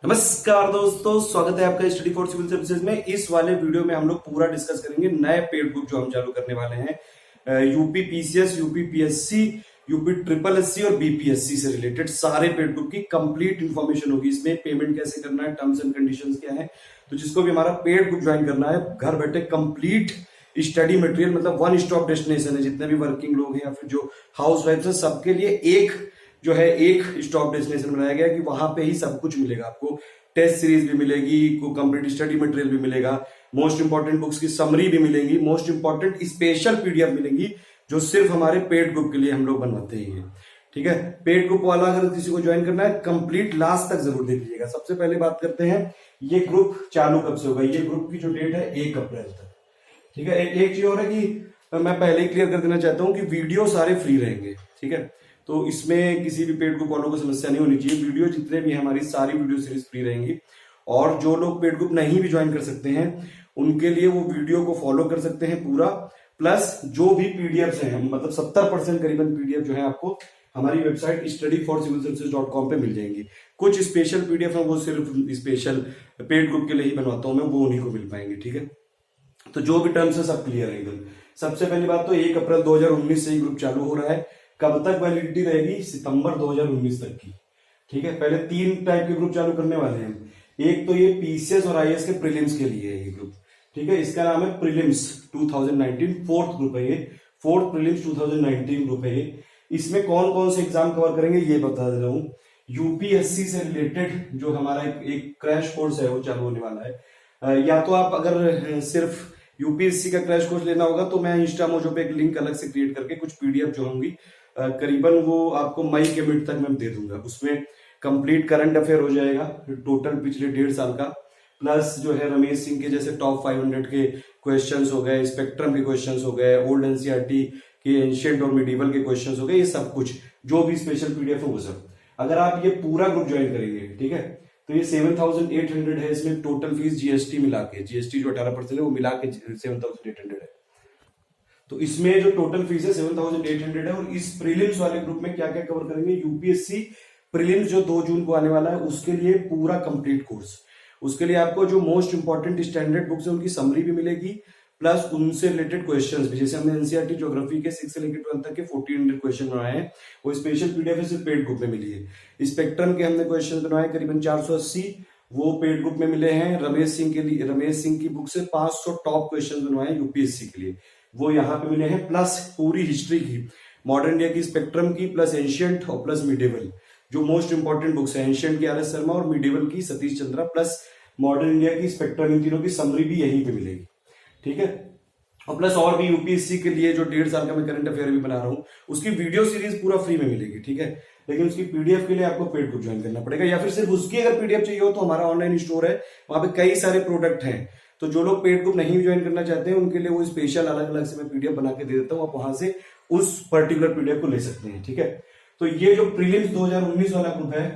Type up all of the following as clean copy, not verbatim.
नमस्कार दोस्तों, स्वागत है आपका स्टडी फॉर सिविल सर्विसेज में। इस वाले वीडियो में हम लोग पूरा डिस्कस करेंगे नए पेड ग्रुप जो हम चालू करने वाले हैं। UP PCS, UP PSC, UP triple SC और बीपीएससी से रिलेटेड सारे पेड ग्रुप की कंप्लीट इंफॉर्मेशन होगी। इसमें पेमेंट कैसे करना है, टर्म्स एंड कंडीशंस क्या है। तो जिसको भी हमारा पेड ग्रुप ज्वाइन करना है, घर बैठे कंप्लीट स्टडी मटेरियल, मतलब वन स्टॉप डेस्टिनेशन है। जितने भी वर्किंग लोग हैं या फिर जो हाउस वाइफ है, सबके लिए एक स्टॉप डेस्टिनेशन बनाया गया कि वहां पे ही सब कुछ मिलेगा आपको। टेस्ट सीरीज भी मिलेगी, को कंप्लीट स्टडी मटेरियल भी मिलेगा, मोस्ट इंपॉर्टेंट बुक्स की समरी भी मिलेगी, मोस्ट इंपॉर्टेंट स्पेशल पीडीएफ मिलेंगी जो सिर्फ हमारे पेड ग्रुप के लिए हम लोग बनवाते हैं। ठीक है, पेड ग्रुप वाला अगर किसी को ज्वाइन करना है, कंप्लीट लास्ट तक जरूर देख लीजिएगा। सबसे पहले बात करते हैं ये ग्रुप चालू कब से होगा। ये ग्रुप की जो डेट है 1 अप्रैल तक। ठीक है, एक चीज और है कि मैं पहले ही क्लियर कर देना चाहता हूं कि वीडियो सारे फ्री रहेंगे। ठीक है, तो इसमें किसी भी पेड ग्रुप वालों को समस्या नहीं होनी चाहिए। वीडियो जितने भी हमारी सारी वीडियो सीरीज फ्री रहेंगी। और जो लोग पेड ग्रुप नहीं भी ज्वाइन कर सकते हैं, उनके लिए वो वीडियो को फॉलो कर सकते हैं पूरा। प्लस जो भी पीडीएफ है, मतलब 70% करीबन पीडीएफ जो है आपको हमारी वेबसाइट studyforcivilservices.com पे मिल जाएंगी। कुछ स्पेशल पीडीएफ है, वो सिर्फ स्पेशल पेड ग्रुप के लिए ही बनवाता हूं मैं, वो उन्हीं को मिल पाएंगे। ठीक है, तो जो भी टर्म्स है सब क्लियर है एकदम। सबसे पहली बात तो 1 अप्रैल 2019 से ही ग्रुप चालू हो रहा है। कब तक वैलिडिटी रहेगी? सितंबर 2019 तक की। ठीक है, पहले 3 टाइप के ग्रुप चालू करने वाले हैं। एक तो ये पीसीएस और आईएएस के प्रीलिम्स के लिए है ये ग्रुप। ठीक है, इसका नाम है प्रीलिम्स 2019, फोर्थ ग्रुप है ये। फोर्थ प्रीलिम्स 2019 ग्रुप है ये। इसमें कौन कौन से एग्जाम कवर करेंगे ये बता दे रहा हूँ। यूपीएससी से रिलेटेड जो हमारा एक क्रैश कोर्स है वो चालू होने वाला है। या तो आप अगर सिर्फ यूपीएससी का क्रैश कोर्स लेना होगा तो मैं इंस्टा मोजो पे एक लिंक अलग से क्रिएट करके कुछ पीडीएफ जो होंगी करीबन वो आपको मई के मिड तक मैं दे दूंगा। उसमें कंप्लीट करंट अफेयर हो जाएगा, टोटल पिछले 1.5 साल का, प्लस जो है रमेश सिंह के जैसे टॉप 500 के क्वेश्चंस हो गए, स्पेक्ट्रम के क्वेश्चंस हो गए, ओल्ड एनसीईआरटी के एंशिएंट और मिडिवल के क्वेश्चंस हो गए, ये सब कुछ जो भी स्पेशल पीडीएफ है वो सब। अगर आप ये पूरा ग्रुप ज्वाइन करेंगे, ठीक है, तो ये 7,800 है। इसमें टोटल फीस जीएसटी मिला के, जीएसटी जो 18% है वो मिला के 7,800 है। तो इसमें जो टोटल फीस है 7,800 है। और इस प्रीलिम्स वाले ग्रुप में क्या क्या कवर करेंगे? यूपीएससी प्रीलिम्स जो 2 जून को आने वाला है, उसके लिए पूरा कंप्लीट कोर्स। उसके लिए आपको जो मोस्ट इंपॉर्टेंट स्टैंडर्ड बुक्स है उनकी समरी भी मिलेगी, प्लस उनसे रिलेटेड क्वेश्चंस भी। जैसे हमने एनसीईआरटी ज्योग्राफी के 6 से लेकर 12 तक के 1400 क्वेश्चन बनाए हैं, वो स्पेशल पीडीएफ सिर्फ पेड ग्रुप में मिली है। स्पेक्ट्रम के हमने क्वेश्चन बनवाए करीबन 480, वो पेड ग्रुप में मिले हैं। रमेश सिंह के लिए, रमेश सिंह की बुक से 500 टॉप क्वेश्चन बनवाए यूपीएससी के लिए, वो यहाँ पे मिले हैं। प्लस पूरी हिस्ट्री की, मॉडर्न इंडिया की स्पेक्ट्रम की, प्लस एंशियंट और प्लस मिडिवल, जो मोस्ट इंपॉर्टेंट बुक्स है, एंशियंट की आर.एस. शर्मा और मिडिवल की Satish Chandra, plus modern India की स्पेक्ट्रम, इन तीनों की समरी भी यहीं पे मिलेगी। ठीक है, और प्लस और भी यूपीएससी के लिए जो 1.5 साल का मैं करंट अफेयर भी बना रहा हूँ, उसकी वीडियो सीरीज पूरा फ्री में मिलेगी। ठीक है, लेकिन उसकी पीडीएफ के लिए आपको पेड ग्रुप ज्वाइन करना पड़ेगा, या फिर सिर्फ उसकी अगर पीडीएफ चाहिए हो तो हमारा ऑनलाइन स्टोर है, वहां पे कई सारे प्रोडक्ट हैं। तो जो लोग पेड ग्रुप नहीं ज्वाइन करना चाहते हैं उनके लिए वो स्पेशल अलग अलग से मैं पीडीएफ बना के दे देता हूँ, आप वहां से उस पर्टिकुलर पीडीएफ को ले सकते हैं। ठीक है, तो ये जो प्रीलिम्स 2019 वाला ग्रुप है,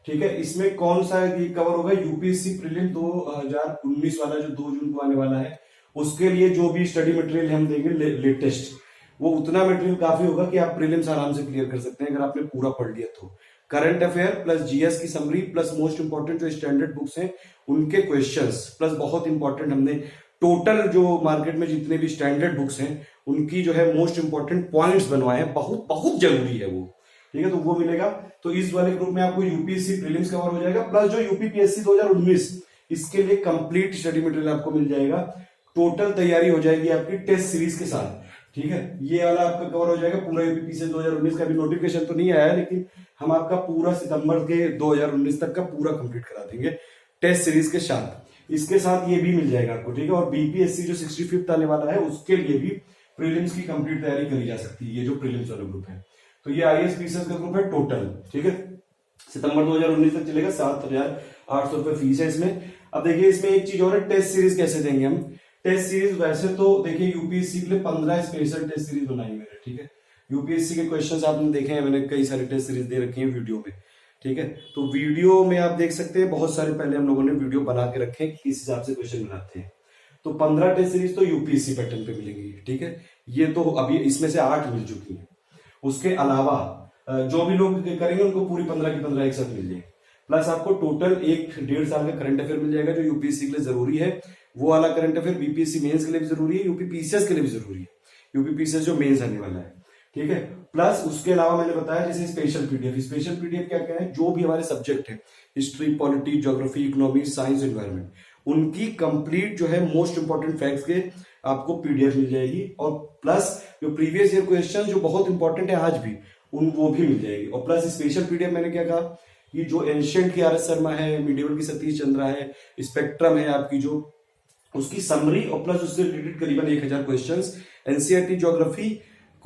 ठीक है, इसमें कौन सा कवर होगा? यूपीएससी प्रीलिम 2019 वाला जो 2 जून को आने वाला है, उसके लिए जो भी स्टडी मटेरियल हम देंगे लेटेस्ट, वो उतना मटेरियल काफी होगा कि आप प्रीलिम्स आराम से क्लियर कर सकते हैं अगर आपने पूरा पढ़ लिया तो। करंट अफेयर प्लस जीएस की समरी, प्लस मोस्ट इंपॉर्टेंट जो स्टैंडर्ड बुक्स हैं उनके क्वेश्चंस, प्लस बहुत इंपॉर्टेंट हमने टोटल जो मार्केट में जितने भी स्टैंडर्ड बुक्स हैं उनकी जो है मोस्ट इंपॉर्टेंट पॉइंट्स बनवाए हैं, बहुत बहुत जरूरी है वो। ठीक है, तो वो मिलेगा। तो इस वाले ग्रुप में आपको यूपीएससी प्रीलिम्स कवर हो जाएगा, प्लस जो यूपीपीएससी 2019 इसके लिए कंप्लीट स्टडी मटेरियल आपको मिल जाएगा। टोटल तैयारी हो जाएगी आपकी टेस्ट सीरीज के साथ। ठीक है, ये वाला आपका कवर हो जाएगा पूरा यूपीपी से 2019 का। भी नोटिफिकेशन तो नहीं आया है, लेकिन हम आपका पूरा सितंबर के 2019 तक का पूरा कंप्लीट करा देंगे टेस्ट सीरीज के साथ। इसके साथ ये भी मिल जाएगा आपको। ठीक है, और बीपीएससी जो 65th आने वाला है उसके लिए भी प्रीलिम्स की कंप्लीट तैयारी करी जा सकती है, ये जो प्रीलिम्स वाला ग्रुप है। तो ये आईएएस पीसीएस का ग्रुप है टोटल। ठीक है, सितंबर 2019 तक चलेगा। 7,800 रुपए फीस है इसमें। अब देखिए इसमें एक चीज और है, टेस्ट सीरीज कैसे देंगे हम? टेस्ट सीरीज वैसे तो देखिए यूपीएससी के लिए 15 स्पेशल टेस्ट सीरीज बनाई मैंने। ठीक है, यूपीएससी के क्वेश्चंस आपने देखे हैं, मैंने कई सारे टेस्ट सीरीज दे रखी है वीडियो में। ठीक है, तो वीडियो में आप देख सकते हैं बहुत सारे पहले हम लोगों ने वीडियो बना के रखे हैं किस हिसाब से क्वेश्चन बनाते हैं। तो 15 टेस्ट सीरीज तो यूपीएससी पैटर्न पे मिलेंगी। ठीक है, ये तो अभी इसमें से 8 मिल चुकी है। उसके अलावा जो भी लोग करेंगे उनको पूरी 15 की 15 एक साथ मिल जाएगी। प्लस आपको टोटल 1-1.5 साल का करंट अफेयर मिल जाएगा जो यूपीएससी के लिए जरूरी है। वो वाला करंट अफेयर बीपीएससी मेंस के लिए भी जरूरी है, यूपीपीसीएस के लिए भी जरूरी है, यूपीपीसीएस जो मेंस आने वाला है, ठीक है। प्लस उसके अलावा मैंने बताया जैसे स्पेशल पीडीएफ, स्पेशल पीडीएफ क्या क्या है, जो भी हमारे सब्जेक्ट है, history, polity, geography, economy, science, environment, उनकी कंप्लीट जो है मोस्ट इंपॉर्टेंट फैक्ट्स के आपको पीडीएफ मिल जाएगी। और प्लस जो प्रीवियस ईयर क्वेश्चन जो बहुत इंपॉर्टेंट है आज भी, उन वो भी मिल जाएगी। और प्लस स्पेशल पीडीएफ मैंने क्या कहा कि जो एंशिएंट की आर एस शर्मा है, मिडिवल की सतीश चंद्रा है, स्पेक्ट्रम है आपकी जो, उसकी समरी और प्लस उससे रिलेटेड करीबन 1000 क्वेश्चंस। एनसीईआरटी ज्योग्राफी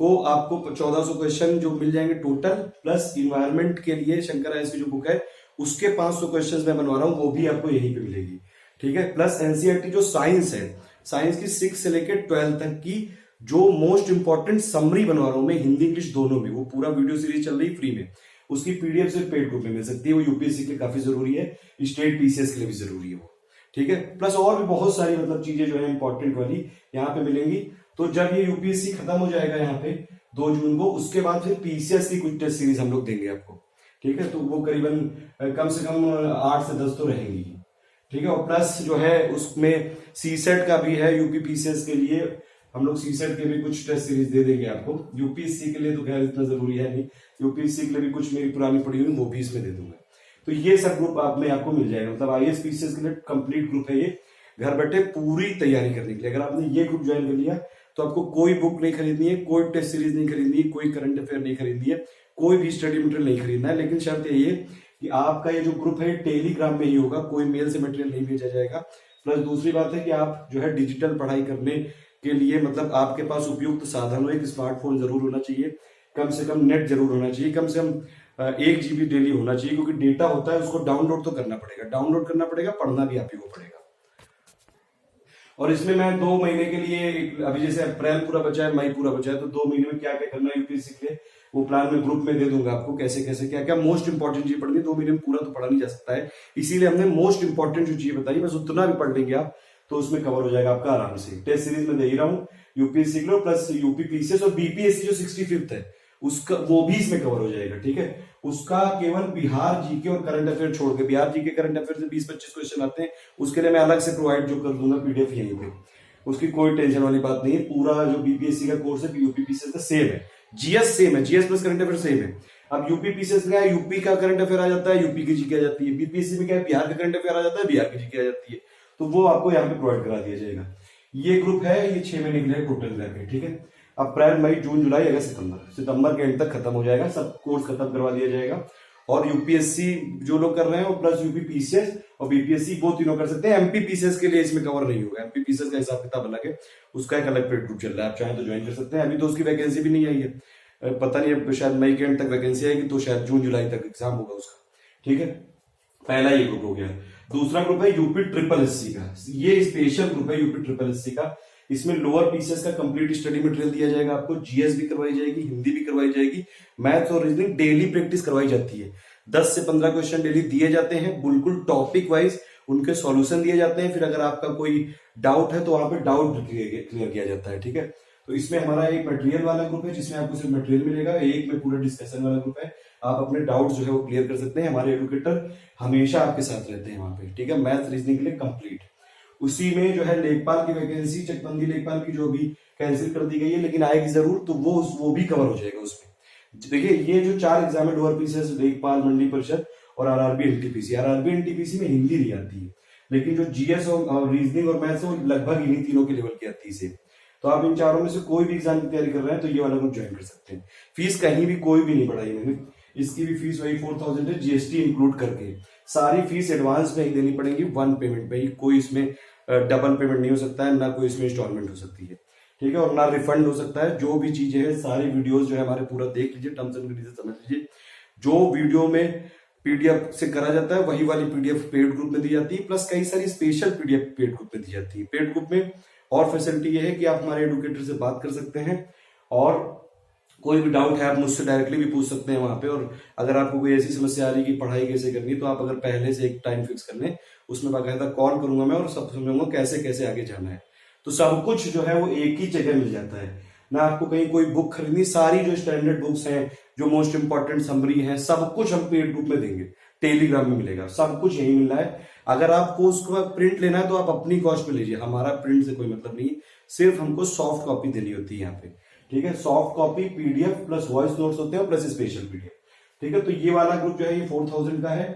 को आपको 1400 क्वेश्चन जो मिल जाएंगे टोटल, प्लस इन्वायरमेंट के लिए शंकर आयस की जो बुक है उसके 500 क्वेश्चंस मैं बनवा रहा हूं, वो भी आपको यहीं पे मिलेगी, ठीक है। प्लस एनसीईआरटी जो साइंस है, साइंस की 6 से लेकर 12 तक की जो मोस्ट इंपॉर्टेंट समरी बनवा रहा हूं मैं, हिंदी इंग्लिश दोनों में, वो पूरा वीडियो सीरीज चल रही फ्री में, उसकी पीडीएफ सिर्फ पेड ग्रुप में मिल सकती है। वो यूपीएससी के लिए काफी जरूरी है, स्टेट पीसीएस के लिए भी जरूरी है वो, ठीक है। प्लस और भी बहुत सारी मतलब चीजें जो है इंपॉर्टेंट वाली यहाँ पे मिलेंगी। तो जब ये यूपीएससी खत्म हो जाएगा यहाँ पे 2 जून को, उसके बाद फिर पीसीएस की कुछ टेस्ट सीरीज हम लोग देंगे आपको, ठीक है। तो वो करीबन कम से कम 8 से 10 तो रहेंगी, ठीक है। और प्लस जो है उसमें सीसेट का भी है, यूपी पीसीएस के लिए हम लोग सीसेट के भी कुछ टेस्ट सीरीज दे देंगे आपको। यूपीएससी के लिए तो खैर इतना जरूरी है नहीं, यूपीएससी के लिए भी कुछ मेरी पुरानी पड़ी हुई वो भी इसमें दे दूंगा। तो ये सब ग्रुप आप में आपको मिल जाएगा, मतलब आईएएस पीसीएस के लिए कंप्लीट ग्रुप है ये, घर बैठे पूरी तैयारी करने के लिए। अगर आपने ये ग्रुप ज्वाइन कर लिया तो आपको कोई बुक नहीं खरीदनी है, कोई टेस्ट सीरीज नहीं खरीदनी है, कोई करंट अफेयर नहीं खरीदनी है, कोई भी स्टडी मटेरियल नहीं खरीदना है। लेकिन शर्त यही है कि आपका ये जो ग्रुप है टेलीग्राम में ही होगा, कोई मेल से मटेरियल नहीं भेजा जाएगा। प्लस दूसरी बात है कि आप जो है डिजिटल पढ़ाई करने के लिए मतलब आपके पास उपयुक्त साधन हो, एक स्मार्टफोन जरूर होना चाहिए, कम से कम नेट जरूर होना चाहिए, कम से कम 1 GB डेली होना चाहिए, क्योंकि डेटा होता है उसको डाउनलोड तो करना पड़ेगा, डाउनलोड करना पड़ेगा, पढ़ना भी आप ही को पड़ेगा। और इसमें मैं 2 महीने के लिए, अभी जैसे अप्रैल पूरा बचा है, मई पूरा बचा है, तो 2 महीने में क्या क्या करना है यूपीएससी के लिए वो प्लान में ग्रुप में दे दूंगा आपको, कैसे कैसे क्या क्या मोस्ट इंपॉर्टेंट चीज पढ़नी। 2 महीने में पूरा तो पढ़ा नहीं जा सकता है, इसीलिए हमने मोस्ट इंपॉर्टेंट जो चीज बताई बस उतना भी पढ़ लेंगे आप तो उसमें कवर हो जाएगा आपका आराम से। टेस्ट सीरीज में दे ही रहा हूँ यूपीएससी के लिए, प्लस यूपी पीसीएस और बीपीएससी जो 65th है उसका, वो भी इसमें कवर हो जाएगा, ठीक है। उसका केवल बिहार जीके और करंट अफेयर छोड़ के, बिहार जीके करंट अफेयर से 20-25 क्वेश्चन आते हैं, उसके लिए मैं अलग से प्रोवाइड जो कर दूंगा पीडीएफ यहीं पे, उसकी कोई टेंशन वाली बात नहीं है। पूरा जो बीपीएससी का कोर्स है यूपी पीसीएस का सेम है, जीएस सेम है, GS plus current affair same है। अब यूपी पीसीएस में यूपी का करंट अफेयर आ जाता है, यूपी की जीके आ जाती है, बीपीएससी में क्या है बिहार का करंट अफेयर आ जाता है, बिहार की जीके आ जाती है, तो वो आपको यहाँ पे प्रोवाइड करा दिया जाएगा। ये ग्रुप है, ये 6 महीने के लिए टोटल करके, ठीक है। अप्रैल, मई, जून, जुलाई, अगस्त, सितंबर के एंड तक खत्म हो जाएगा, सब कोर्स खत्म करवा दिया जाएगा। और यूपीएससी जो लोग कर रहे हैं और प्लस यूपी पीसीएस और बीपीएससी वो तीनों कर सकते हैं। एमपी पीसीएस के लिए इसमें कवर नहीं होगा, एमपी पीसीएस का हिसाब किताब अलग है, उसका एक अलग पेड ग्रुप चल रहा है, आप चाहें तो ज्वाइन कर सकते हैं। अभी तो उसकी वैकेंसी भी नहीं आई है, पता नहीं अब शायद मई के एंड तक वैकेंसी आएगी, तो शायद जून जुलाई तक एग्जाम होगा उसका, ठीक है। पहला ये ग्रुप हो गया। दूसरा ग्रुप है यूपी ट्रिपल एससी का, ये स्पेशल ग्रुप है यूपी ट्रिपल एससी का। इसमें लोअर पीसीएस का कंप्लीट स्टडी मटेरियल दिया जाएगा आपको, जीएस भी करवाई जाएगी, हिंदी भी करवाई जाएगी, मैथ्स और रीजनिंग डेली प्रैक्टिस करवाई जाती है। 10 से 15 क्वेश्चन डेली दिए जाते हैं, बिल्कुल टॉपिक वाइज उनके सॉल्यूशन दिए जाते हैं। फिर अगर आपका कोई डाउट है तो वहां पे डाउट क्लियर किया जाता है, ठीक है। तो इसमें हमारा एक मटेरियल वाला ग्रुप है जिसमें आपको सिर्फ मटेरियल मिलेगा, एक में पूरा डिस्कशन वाला ग्रुप है, आप अपने डाउट जो है वो क्लियर कर सकते हैं। हमारे एडुकेटर हमेशा आपके साथ रहते हैं वहां पे, ठीक है, मैथ रीजनिंग के लिए कंप्लीट। उसी में जो है लेखपाल की वैकेंसी, चकबंदी लेखपाल की जो भी कैंसिल कर दी गई है लेकिन आएगी जरूर, तो वो भी कवर हो जाएगा उसमें। देखिए ये जो 4 एग्जाम है, लोअर पीसीएस, लेखपाल, मंडी परिषद और आरआरबी एनटीपीसी। आरआरबी एनटीपीसी में हिंदी नहीं आती है, लेकिन जो जीएस और रीजनिंग और मैथ्स है वो लगभग इन्हीं तीनों के लेवल की आती है। तो आप इन चारों में से कोई भी एग्जाम की तैयारी कर रहे हैं तो ये वाला ग्रुप ज्वाइन कर सकते हैं। फीस कहीं भी कोई भी नहीं बढ़ाई मैंने, इसकी भी फीस वही 4000 है, जीएसटी इंक्लूड करके। सारी फीस एडवांस में ही देनी पड़ेगी, 1 पेमेंट पे ही, कोई इसमें डबल पेमेंट नहीं हो सकता है, ना कोई इसमें इंस्टॉलमेंट हो सकती है, ठीक है, और ना रिफंड हो सकता है। जो भी चीजें है सारी वीडियोस जो है हमारे पूरा देख लीजिए, टर्म्स एंड कंडीशन समझ लीजिए। जो वीडियो में पीडीएफ से करा जाता है वही वाली पीडीएफ पेड ग्रुप में दी जाती है, प्लस कई सारी स्पेशल पीडीएफ पेड ग्रुप में दी जाती है। पेड ग्रुप में और फैसिलिटी ये है कि आप हमारे एडुकेटर से बात कर सकते हैं और कोई भी डाउट है आप मुझसे डायरेक्टली भी पूछ सकते हैं वहां पे। और अगर आपको कोई ऐसी समस्या आ रही है कि पढ़ाई कैसे करनी, तो आप अगर पहले से एक टाइम फिक्स कर लें, उसमें बाकायदा कॉल करूंगा मैं और सब समझाऊंगा कैसे कैसे आगे जाना है। तो सब कुछ जो है वो एक ही जगह मिल जाता है, ना आपको कहीं कोई बुक खरीदनी। सारी जो स्टैंडर्ड बुक्स हैं, जो मोस्ट इंपॉर्टेंट समरी है, सब कुछ हम पेड ग्रुप में देंगे। टेलीग्राम में मिलेगा, सब कुछ यही मिल रहा है। अगर आपको उसका प्रिंट लेना है तो आप अपनी कॉस्ट पे लीजिए, हमारा प्रिंट से कोई मतलब नहीं है, सिर्फ हमको सॉफ्ट कॉपी देनी होती है यहाँ पे, ठीक है। Soft copy PDF plus voice notes होते हैं प्लस स्पेशल पीडीएफ, ठीक है। तो ये वाला ग्रुप जो है ये 4000 का है,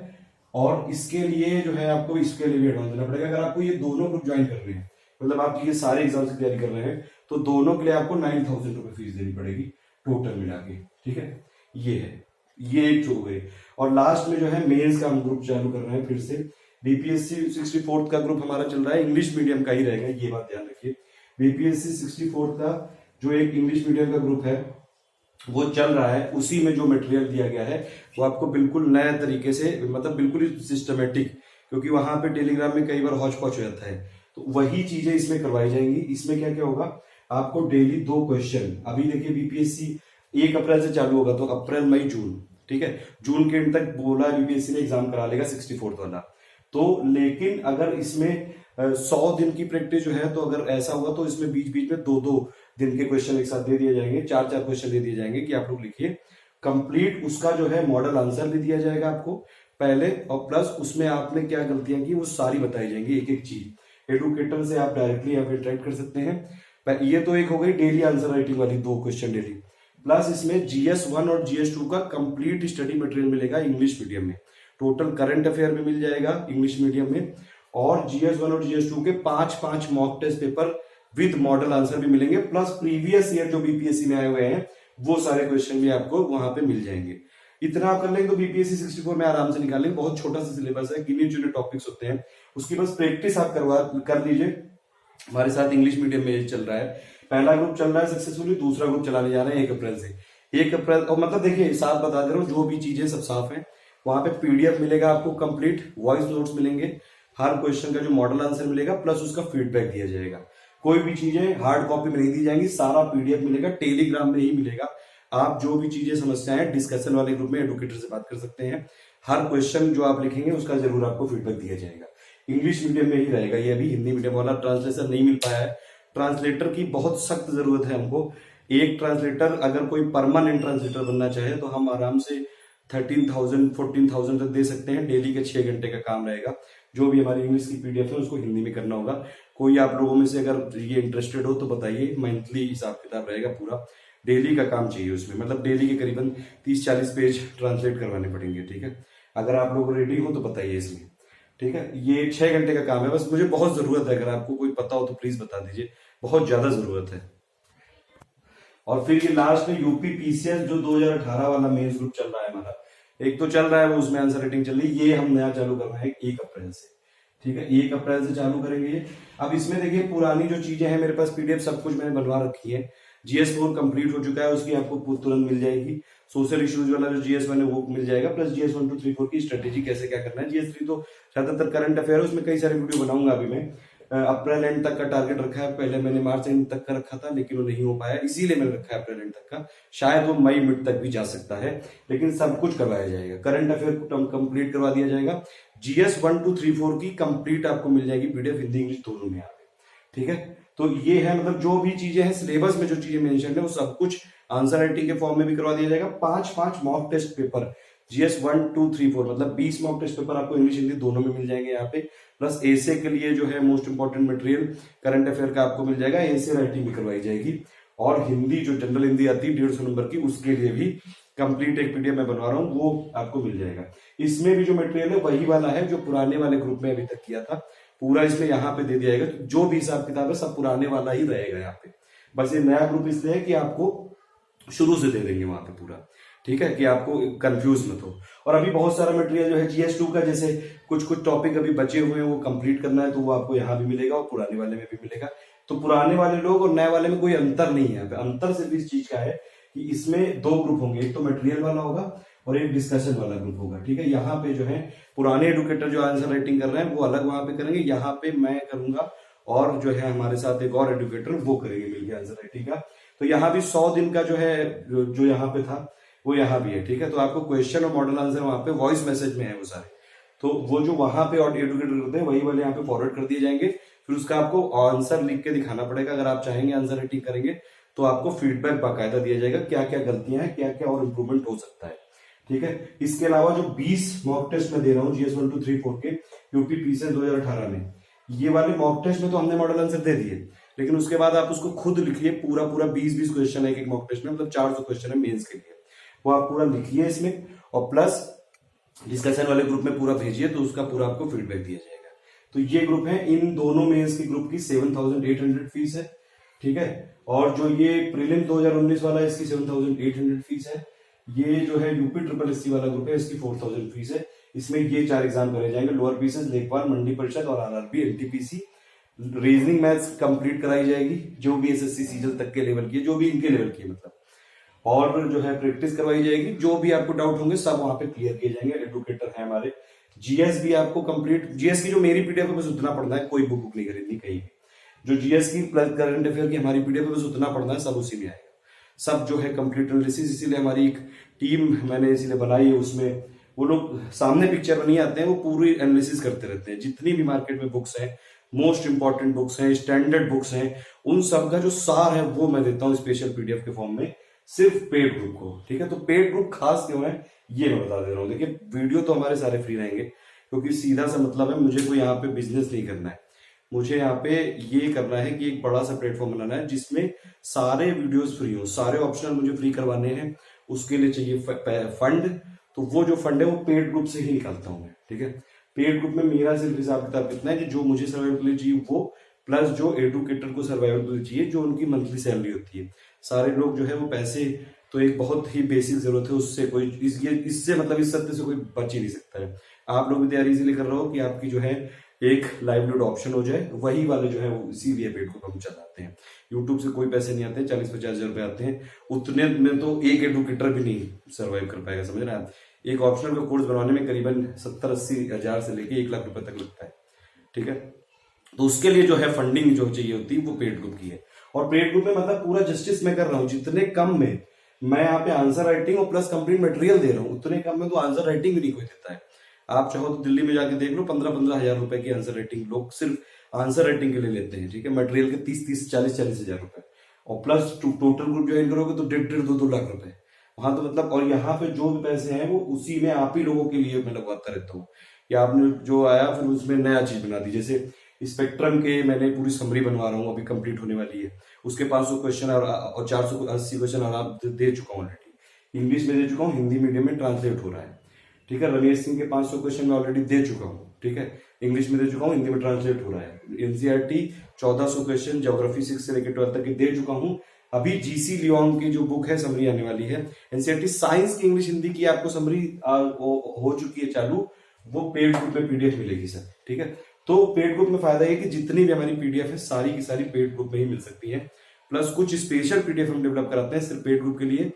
और इसके लिए जो है आपको इसके लिए भी एडवांस देना पड़ेगा। अगर आपको ये दोनों ग्रुप ज्वाइन कर रहे हैं, मतलब आप ये सारे एग्जाम की तैयारी कर रहे हैं, तो दोनों के लिए आपको 9000 रुपए फीस देनी पड़ेगी टोटल मिला के, ठीक है। ये है, ये एक हो गई। और लास्ट में जो है मेंस का हम ग्रुप चालू कर रहे हैं फिर से। बीपीएससी 64 का ग्रुप हमारा चल रहा है, इंग्लिश मीडियम का ही रहेगा, ये बात ध्यान रखिए। बीपीएससी 64 का जो एक इंग्लिश मीडियम का ग्रुप है वो चल रहा है, उसी में जो मटेरियल दिया गया है वो आपको बिल्कुल नए तरीके से, मतलब बिल्कुल ही सिस्टमेटिक, क्योंकि वहां पे टेलीग्राम में कई बार हौच पौच हो जाता है, तो वही चीजें इसमें करवाई जाएंगी। इसमें क्या क्या होगा, आपको डेली 2 क्वेश्चन, अभी देखिए बीपीएससी 1 अप्रैल से चालू होगा, तो अप्रैल मई जून, ठीक है, जून के एंड तक बोला बीपीएससी ने एग्जाम करा लेगा 64 वाला। तो लेकिन अगर इसमें 100 दिन की प्रैक्टिस जो है, तो अगर ऐसा हुआ तो इसमें बीच बीच में 2-2 दिन के क्वेश्चन एक साथ दे दिए जाएंगे, 4-4 क्वेश्चन दे दिए जाएंगे कि आप लोग लिखिए कंप्लीट, उसका जो है मॉडल आंसर दे दिया जाएगा आपको पहले, और प्लस उसमें आपने क्या गलतियां की वो सारी बताई जाएंगी, एक एक चीज। एडुकेटर से आप डायरेक्टली यहाँ पे इंटरेक्ट कर सकते हैं। ये तो एक हो गई डेली आंसर राइटिंग वाली 2 क्वेश्चन डेली, प्लस इसमें GS1 और GS2 का कंप्लीट स्टडी मटेरियल मिलेगा इंग्लिश मीडियम में, टोटल करंट अफेयर में मिल जाएगा इंग्लिश मीडियम में, और GS1 और GS2 के 5-5 mock test paper with model answer भी मिलेंगे, प्लस प्रीवियस ईयर जो बीपीएससी में आए हुए हैं वो सारे क्वेश्चन भी आपको वहां पे मिल जाएंगे। इतना आप कर लेंगे तो बीपीएससी 64 में आराम से निकाल लेंगे। बहुत छोटा सा सिलेबस है, गिने चुने टॉपिक्स होते हैं, उसकी बस प्रैक्टिस आप कर लीजिए। हमारे साथ इंग्लिश मीडियम में चल रहा है, पहला ग्रुप चल रहा है सक्सेसफुली, दूसरा ग्रुप चलाने जा रहे हैं 1 अप्रैल से। 1 अप्रैल, और मतलब देखिए साथ बता दे रहा हूँ, जो भी चीजें सब साफ है। वहां पे पीडीएफ मिलेगा आपको कंप्लीट, वॉइस नोट्स मिलेंगे, हर क्वेश्चन का जो मॉडल आंसर मिलेगा, प्लस उसका फीडबैक दिया जाएगा। कोई भी चीजें हार्ड कॉपी में नहीं दी जाएंगी, सारा पीडीएफ मिलेगा, टेलीग्राम में ही मिलेगा। आप जो भी चीजें समस्याएं डिस्कशन वाले ग्रुप में एडुकेटर से बात कर सकते हैं। हर क्वेश्चन जो आप लिखेंगे उसका जरूर आपको फीडबैक दिया जाएगा। इंग्लिश मीडियम में ही रहेगा ये, अभी हिंदी मीडियम वाला ट्रांसलेशन नहीं मिल पाया है, ट्रांसलेटर की बहुत सख्त जरूरत है हमको। एक ट्रांसलेटर, अगर कोई परमानेंट ट्रांसलेटर बनना चाहे तो हम आराम से 13,000-14,000 तक दे सकते हैं, डेली के 6 घंटे का काम रहेगा। जो भी हमारी इंग्लिश की पीडीएफ है उसको हिंदी में करना होगा। कोई आप लोगों में से अगर ये इंटरेस्टेड हो तो बताइए, मंथली हिसाब किताब रहेगा पूरा, डेली का काम चाहिए उसमें, मतलब डेली के करीबन 30-40 पेज ट्रांसलेट करवाने पड़ेंगे, ठीक है। अगर आप लोग रेडी हो तो बताइए इसमें, ठीक है। ये 6 घंटे का काम है, बस मुझे बहुत जरूरत है, अगर आपको कोई पता हो तो प्लीज बता दीजिए, बहुत ज्यादा जरूरत है। और फिर ये लास्ट में यूपी पीसीएस जो 2018 वाला मेंस ग्रुप चल रहा है हमारा, एक तो चल रहा है वो, उसमें आंसर राइटिंग चल रही है, ये हम नया चालू कर रहे हैं 1 अप्रैल से, ठीक है। 1 अप्रैल से चालू करेंगे ये। अब इसमें देखिए पुरानी जो चीजें हैं मेरे पास पीडीएफ सब कुछ मैंने बनवा रखी है। GS4 कंप्लीट हो चुका है, उसकी आपको तुरंत मिल जाएगी। सोशल इश्यूज वाला जो GS1 है वो मिल जाएगा, प्लस GS1 2 3 4 की स्ट्रेटेजी कैसे क्या करना है। GS3 तो ज्यादातर करंट अफेयर है, उसमें कई सारे वीडियो बनाऊंगा। अभी मैं अप्रैल एंड तक का टारगेट रखा है, पहले मैंने मार्च एंड तक का रखा था लेकिन वो नहीं हो पाया, इसीलिए मैंने रखा है अप्रैल एंड तक का। शायद वो मई मिड तक भी जा सकता है, लेकिन सब कुछ करवाया जाएगा। करंट अफेयर कंप्लीट करवा दिया जाएगा। GS1 2 3 4 की कंप्लीट आपको मिल जाएगी पीडीएफ, हिंदी इंग्लिश दोनों में, ठीक है। तो ये है, मतलब जो भी चीजें हैं सिलेबस में जो चीजें मेंशन है वो सब कुछ आंसर राइटिंग के फॉर्म में भी करवा दिया जाएगा। 5-5 मॉक टेस्ट पेपर GS1 2 3 4, मतलब 20 मॉक टेस्ट पेपर आपको इंग्लिश हिंदी दोनों में मिल जाएंगे यहाँ पे। प्लस एसे के लिए जो है most important material current affair का आपको मिल जाएगा, एसे राइटिंग भी करवाई जाएगी। और हिंदी जो जनरल हिंदी आती है 150 नंबर की, उसके लिए भी कंप्लीट एक पीडीएफ मैं बनवा रहा हूँ, वो आपको मिल जाएगा। इसमें भी जो मटेरियल है वही वाला है जो पुराने वाले ग्रुप में अभी तक किया था, पूरा इसमें यहाँ पे दे दिया जाएगा। तो जो भी हिसाब किताब है सब पुराने वाला ही रहेगा यहाँ पे, बस ये नया ग्रुप इसलिए है कि आपको शुरू से दे देंगे वहां पे पूरा, ठीक है, कि आपको कंफ्यूज मत हो। और अभी बहुत सारा मटेरियल जो है GS2 का, जैसे कुछ टॉपिक अभी बचे हुए हैं वो कंप्लीट करना है, तो वो आपको यहाँ भी मिलेगा और पुराने वाले में भी मिलेगा। तो पुराने वाले लोग और नए वाले में कोई अंतर नहीं है। अंतर सिर्फ इस चीज का है कि इसमें 2 ग्रुप होंगे, एक तो मटेरियल वाला होगा और एक डिस्कशन वाला ग्रुप होगा, ठीक है। यहाँ पे जो है पुराने एडुकेटर जो आंसर राइटिंग कर रहे हैं वो अलग वहां पे करेंगे, यहाँ पे मैं करूंगा और जो है हमारे साथ एक और एडुकेटर वो करेंगे मिलकर आंसर राइटिंग का। तो यहाँ भी 100 दिन का जो है जो यहाँ पे था वो यहाँ भी है, ठीक है। तो आपको क्वेश्चन और मॉडल आंसर वहां पे वॉइस मैसेज में है वो सारे, तो वो जो वहां पे और एडुकेटर करते हैं वही वाले यहाँ पे फॉरवर्ड कर दिए जाएंगे। फिर उसका आपको आंसर लिख के दिखाना पड़ेगा। अगर आप चाहेंगे आंसर राइटिंग करेंगे तो आपको फीडबैक बाकायदा दिया जाएगा, क्या क्या गलतियां हैं, क्या क्या और इम्प्रूवमेंट हो सकता है, ठीक है। इसके अलावा जो 20 मॉक टेस्ट में दे रहा हूँ GS 1 2 3 4 के यूपी पीसीएस 2018 में, ये वाले मॉक टेस्ट में तो हमने मॉडल आंसर दे दिए, लेकिन उसके बाद आप उसको खुद लिखिए पूरा पूरा 20 क्वेश्चन है एक मॉक टेस्ट में, मतलब 400 क्वेश्चन है मेंस के लिए, वो आप पूरा लिखिए इसमें, और प्लस डिस्कशन वाले ग्रुप में पूरा भेजिए, तो उसका पूरा आपको फीडबैक दिया जाएगा। तो ये ग्रुप है, इन दोनों मेंस के ग्रुप की 7,800 फीस है, ठीक है। और जो ये प्रीलिम 2019 वाला है इसकी 7,800 फीस है। ये जो है यूपी ट्रिपल एससी वाला ग्रुप है, इसकी 4,000 फीस है। इसमें ये 4 एग्जाम करे जाएंगे, लोअर पीसेस, लेखपाल, मंडी परिषद और RRB NTPC. Reasoning maths complete कराई जाएगी, जो भी एसएससी सीजल तक के लेवल की है, जो भी इनके लेवल की है मतलब, और जो है प्रैक्टिस करवाई जाएगी, जो भी आपको डाउट होंगे सब वहां पे क्लियर किए जाएंगे। एडवोकेटर है हमारे। जीएस भी आपको कंप्लीट, जीएस की जो मेरी पीडीएफ है बस उतना पढ़ना है, कोई बुक नहीं खरीदनी कहीं भी। जो जीएस की प्लस करंट अफेयर की हमारी पीडीएफ है बस उतना पढ़ना है, सब उसी में आएगा, सब जो है कंप्लीट एनालिसिस। इसीलिए हमारी एक टीम मैंने इसीलिए बनाई है, उसमें वो लोग सामने पिक्चर में नहीं आते हैं, वो पूरी एनालिसिस करते रहते हैं। जितनी भी मार्केट में बुक्स हैं, मोस्ट इंपॉर्टेंट बुक्स हैं, स्टैंडर्ड बुक्स हैं, उन सब का जो सार है वो मैं देता हूँ स्पेशल पीडीएफ के फॉर्म में, सिर्फ पेड ग्रुप को, ठीक है। तो पेड ग्रुप खास क्यों है ये मैं बता दे रहा हूँ। देखिए वीडियो तो हमारे सारे फ्री रहेंगे, क्योंकि सीधा सा मतलब है मुझे कोई यहाँ पे बिजनेस नहीं करना है, मुझे यहाँ पे ये करना है कि एक बड़ा सा प्लेटफॉर्म बनाना है जिसमें सारे वीडियोस फ्री हो, सारे ऑप्शनल मुझे फ्री करवाने हैं। उसके लिए चाहिए फंड, तो वो जो फंड है वो पेड ग्रुप से ही निकालता हूँ मैं, ठीक है। पेड ग्रुप में मेरा सिर्फ हिसाब किताब कितना है कि जो मुझे सर्वाइवल के लिए चाहिए वो, प्लस जो एडुकेटर को सर्वाइवल के लिए चाहिए, जो उनकी मंथली सैलरी होती है। सारे लोग जो है वो पैसे तो एक बहुत ही बेसिक जरूरत है, उससे कोई इससे मतलब इस सत्य से कोई बच ही नहीं सकता है। आप लोग भी तैयारी इसलिए कर रहे हो कि आपकी जो है एक लाइवलीहुड ऑप्शन हो जाए, वही वाले जो है वो इसीलिए पेड को हम चलाते हैं। यूट्यूब से कोई पैसे नहीं आते, 40-50 हजार रुपए आते हैं, उतने में तो एक एडुकेटर भी नहीं सर्वाइव कर पाएगा, समझ रहे हैं आप। एक ऑप्शनल का कोर्स बनवाने में करीबन 70-80 हजार से लेके 1 लाख रुपए तक लगता है, ठीक है। तो उसके लिए जो है फंडिंग जो चाहिए होती है वो पेड ग्रुप की है। और पेड ग्रुप में मतलब पूरा जस्टिस मैं कर रहा हूँ, जितने कम में मैं यहाँ पे आंसर राइटिंग और प्लस कंप्लीट मटेरियल दे रहा हूँ, उतने कम में तो आंसर राइटिंग भी नहीं कोई देता है। आप चाहो तो दिल्ली में जाके देख लो, 15-15 हजार रुपए की आंसर राइटिंग लोग सिर्फ आंसर राइटिंग के लिए लेते हैं, ठीक है। मटेरियल के 30-30, 40-40 हजार रुपए, और प्लस टोटल ग्रुप ज्वाइन करोगे तो 1.5-2 लाख रुपए वहां तो मतलब। और यहाँ पे जो भी पैसे हैं वो उसी में आप ही लोगों के लिए मैं लगवाता रहता हूँ, या आपने जो आया फिर उसमें नया चीज बना दी। जैसे स्पेक्ट्रम के मैंने पूरी समरी बनवा रहा हूँ, अभी कंप्लीट होने वाली है, उसके 500 क्वेश्चन और 480 क्वेश्चन और आप दे चुका हूँ ऑलरेडी, इंग्लिश में दे चुका हूँ, हिंदी मीडियम में ट्रांसलेट हो रहा है, ठीक है। रमेश सिंह के 500 क्वेश्चन मैं ऑलरेडी दे चुका हूँ, ठीक है, इंग्लिश में दे चुका हूँ, हिंदी में ट्रांसलेट हो रहा है। एनसीईआरटी 1400 क्वेश्चन ज्योग्राफी 6 से लेकर 12 तक के दे चुका हूँ। अभी जीसी लियोन की जो बुक है समरी आने वाली है, एनसीईआरटी साइंस की इंग्लिश हिंदी की आपको समरी हो चुकी है चालू, वो पेड ग्रुप में पीडीएफ मिलेगी सर, ठीक है। तो पेड ग्रुप में फायदा है कि जितनी भी हमारी पीडीएफ है सारी की सारी पेड ग्रुप में ही मिल सकती है, प्लस कुछ स्पेशल पीडीएफ हम डेवलप कराते हैं सिर्फ पेड ग्रुप के लिए।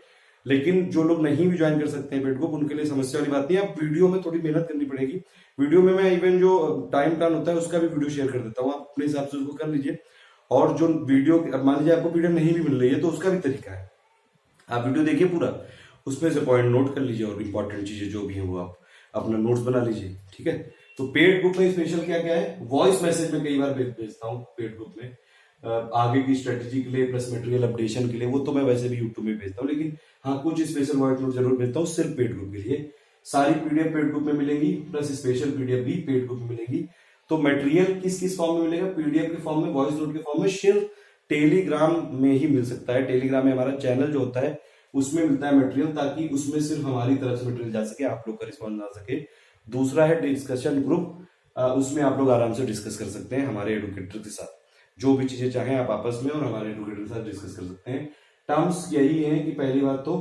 लेकिन जो लोग नहीं भी ज्वाइन कर सकते हैं पेड ग्रुप, उनके लिए समस्या वाली बात नहीं है। अब वीडियो में थोड़ी मेहनत करनी पड़ेगी, वीडियो में मैं इवन जो टाइम प्लान होता है उसका भी वीडियो शेयर कर देता हूँ, आप अपने हिसाब से उसको कर लीजिए। और जो वीडियो मान लीजिए आपको पीडीएफ नहीं भी मिल रही है तो उसका भी तरीका है, आप वीडियो देखिए पूरा, उसमें से पॉइंट नोट कर लीजिए और इंपॉर्टेंट चीजें जो भी है वो आप अपना नोट्स बना लीजिए, ठीक है। तो पेड ग्रुप में स्पेशल क्या क्या है, वॉइस मैसेज में कई बार भेजता हूँ पेड ग्रुप में, आगे की स्ट्रेटेजी के लिए प्लस मटेरियल अपडेशन के लिए, वो तो मैं वैसे भी यूट्यूब में भेजता हूँ, लेकिन हाँ कुछ स्पेशल वॉइस नोट जरूर भेजता हूँ सिर्फ पेड ग्रुप के लिए। सारी पीडीएफ पेड ग्रुप में मिलेंगी, प्लस स्पेशल पीडीएफ भी पेड ग्रुप में मिलेगी। तो मटेरियल किस किस फॉर्म में मिलेगा, पीडीएफ के फॉर्म में, वॉइस नोट के फॉर्म में, सिर्फ टेलीग्राम में ही मिल सकता है। टेलीग्राम में हमारा चैनल जो होता है उसमें मिलता है मटेरियल, ताकि उसमें सिर्फ हमारी तरफ से मटेरियल जा सके, आप लोग का रिस्पॉन्स आ सके। दूसरा है डिस्कशन ग्रुप, उसमें आप लोग आराम से डिस्कस कर सकते हैं हमारे एडुकेटर के साथ, जो भी चीजें चाहें आप आपस में और हमारे एडुकेटर के साथ डिस्कस कर सकते हैं। टर्म्स यही है कि पहली बात तो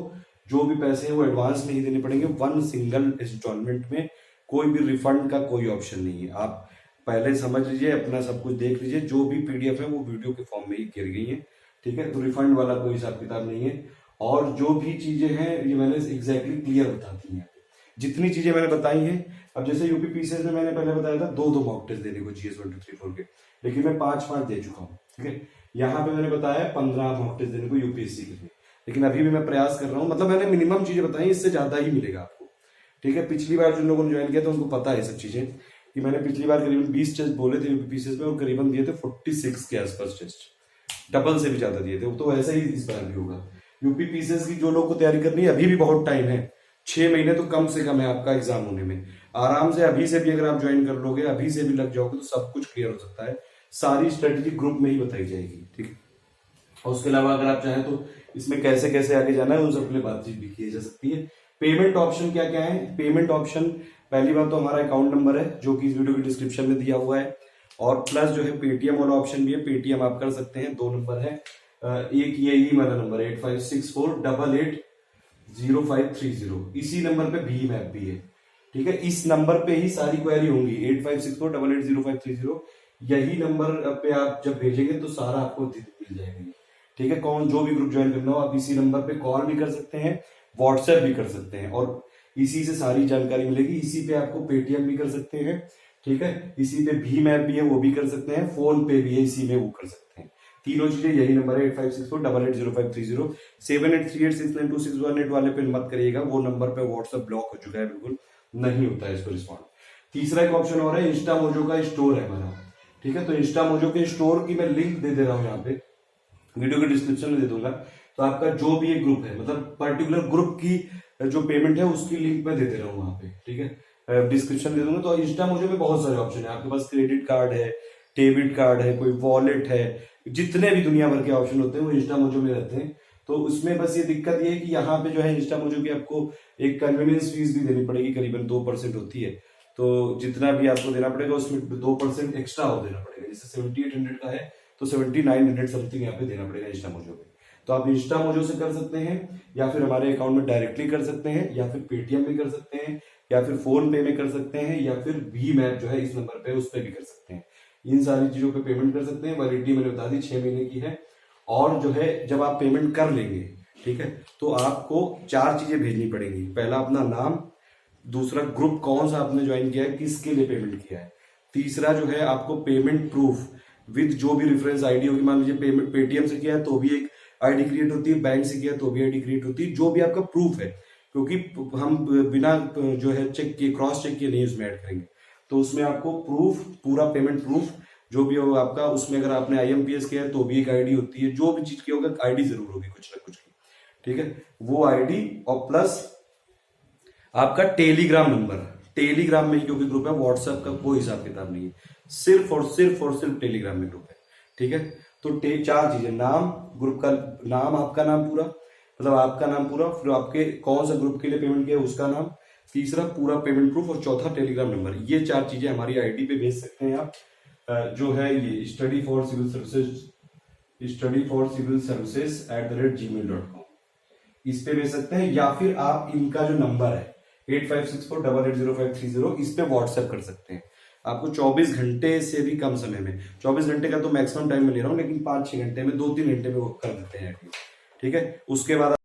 जो भी पैसे हैं वो एडवांस नहीं देने पड़ेंगे, 1 सिंगल इंस्टॉलमेंट में, कोई भी रिफंड का कोई ऑप्शन नहीं है। आप पहले समझ लीजिए, अपना सब कुछ देख लीजिए, जो भी पीडीएफ है वो वीडियो के फॉर्म में ही गिर गई है, ठीक है। तो रिफंड वाला कोई हिसाब किताब नहीं है। और जो भी चीजें हैं ये मैंने एग्जैक्टली क्लियर बता दी है, जितनी चीजें मैंने बताई हैं। अब जैसे यूपी पीसीएस में मैंने पहले बताया था 2-2 मॉक टेस्ट देने को जीएस 1 2 3 4 के, लेकिन मैं 5-5 दे चुका हूँ, ठीक है। यहाँ पे मैंने बताया 15 मॉक टेस्ट देने को यूपीएससी के लिए, लेकिन अभी भी मैं प्रयास कर रहा हूँ, मतलब मैंने मिनिमम चीजें बताई, इससे ज्यादा ही मिलेगा आपको, ठीक है। पिछली बार जिन लोगों ने ज्वाइन किया था उनको पता है सब चीजें, कि मैंने पिछली बार करीबन 20 टेस्ट बोले थे यूपी पीसीएस में और करीबन दिए थे 46 के आसपास टेस्ट, डबल से भी ज्यादा दिए थे। तो ऐसा ही इस बार भी होगा। यूपी पीसीएस की जो लोग को तैयारी करनी है, अभी भी बहुत टाइम है, 6 महीने तो कम से कम है आपका एग्जाम होने में। आराम से अभी से भी अगर आप ज्वाइन कर लोगे, अभी से भी लग जाओगे तो सब कुछ क्लियर हो सकता है। सारी स्ट्रेटेजी ग्रुप में ही बताई जाएगी, ठीक है। और उसके अलावा अगर आप चाहें तो इसमें कैसे कैसे आगे जाना है उन सब के लिए बातचीत भी की जा सकती है। पेमेंट ऑप्शन क्या क्या है? पेमेंट ऑप्शन, पहली बात तो हमारा अकाउंट नंबर है जो कि इस वीडियो की डिस्क्रिप्शन में दिया हुआ है, और प्लस जो है पेटीएम वाला ऑप्शन भी है, पेटीएम आप कर सकते हैं। 2 नंबर है, एक यही वाला नंबर 8564880530, इसी नंबर पे भीम ऐप भी है, ठीक है। इस नंबर पे ही सारी क्वेरी होंगी, 8564880530, यही नंबर पे आप जब भेजेंगे तो सारा आपको मिल जाएगा, ठीक है। कौन जो भी ग्रुप ज्वाइन करना हो आप इसी नंबर पे कॉल भी कर सकते हैं, व्हाट्सएप भी कर सकते हैं, और इसी से सारी जानकारी मिलेगी। इसी पे आपको पेटीएम भी कर सकते हैं, ठीक है। इसी पे भीम ऐप भी है, वो भी कर सकते हैं। फोन पे भी है, इसी में वो कर सकते हैं। तीनों चीजें यही नंबर है 8564880530। 7838692618 वाले पे मत करिएगा, वो नंबर पे व्हाट्सएप ब्लॉक हो चुका है, बिल्कुल नहीं होता है इसको रिस्पॉन्ड। तीसरा एक ऑप्शन और है, इंस्टा मोजो का स्टोर है हमारा, ठीक है। तो इंस्टा मोजो के स्टोर की मैं लिंक दे रहा हूँ यहाँ पे, वीडियो के डिस्क्रिप्शन में दे दूंगा। तो आपका जो भी एक ग्रुप है, मतलब पर्टिकुलर ग्रुप की जो पेमेंट है उसकी लिंक मैं दे रहा हूँ वहां पे, ठीक है। डिस्क्रिप्शन दे दूंगा। तो इंस्टा मुझे में बहुत सारे ऑप्शन है, आपके पास क्रेडिट कार्ड है, डेबिट कार्ड है, कोई वॉलेट है, जितने भी दुनिया भर के ऑप्शन होते हैं वो इंस्टा मोजो में रहते हैं। तो उसमें बस ये दिक्कत ये है कि यहाँ पे जो है इंस्टा मोजो की आपको एक कन्वीनियंस फीस भी देनी पड़ेगी, करीबन 2% होती है। तो जितना भी आपको देना पड़ेगा उसमें 2% एक्स्ट्रा और देना पड़ेगा। जैसे 7800 का है तो 7900 समथिंग यहाँ पे देना पड़ेगा इंस्टा मोजो पे। तो आप इंस्टा मोजो से कर सकते हैं, या फिर हमारे अकाउंट में डायरेक्टली कर सकते हैं, या फिर पेटीएम में कर सकते हैं, या फिर फोन पे में कर सकते हैं, या फिर भीम ऐप जो है इस नंबर पे उस पर भी कर सकते हैं। इन सारी चीजों पे पेमेंट कर सकते हैं। वैलिडिटी मैंने बता दी 6 महीने की है। और जो है जब आप पेमेंट कर लेंगे, ठीक है, तो आपको 4 चीजें भेजनी पड़ेंगी। पहला अपना नाम, दूसरा ग्रुप कौन सा आपने ज्वाइन किया है, किसके लिए पेमेंट किया है, तीसरा जो है आपको पेमेंट प्रूफ विद जो भी रेफरेंस आईडी होगी। मान लीजिए पेमेंट पेटीएम से किया है तो भी एक आईडी क्रिएट होती है, बैंक से किया तो भी आईडी क्रिएट होती है, जो भी आपका प्रूफ है, क्योंकि हम बिना जो है चेक किए, क्रॉस चेक किए नहीं उसमें ऐड करेंगे। तो उसमें आपको प्रूफ, पूरा पेमेंट प्रूफ जो भी हो आपका, उसमें अगर आपने आईएमपीएस किया है तो भी एक आईडी होती है, जो भी चीज की होगा आईडी जरूर होगी कुछ ना कुछ की, ठीक है। वो आईडी और प्लस आपका टेलीग्राम नंबर, टेलीग्राम में क्योंकि ग्रुप है, व्हाट्सएप का कोई हिसाब किताब नहीं है, सिर्फ और सिर्फ टेलीग्राम में ग्रुप है, ठीक है। तो 4 चीजें, नाम, ग्रुप का नाम, आपका नाम पूरा, मतलब आपका नाम पूरा, फिर आपके कौन सा ग्रुप के लिए पेमेंट किया उसका नाम, तीसरा पूरा पेमेंट प्रूफ, और चौथा टेलीग्राम नंबर। ये 4 चीजें हमारी आईडी पे भेज सकते हैं आप। जो है ये study for civil services @gmail.com, इस पे भेज सकते हैं। या फिर आप इनका जो नंबर है 8564880530, इस पे व्हाट्सएप कर सकते हैं। आपको 24 घंटे से भी कम समय में, 24 घंटे का तो मैक्सिमम टाइम में ले रहा हूँ, लेकिन 5-6 घंटे में, 2-3 घंटे में वो कर देते हैं, ठीक है। उसके बाद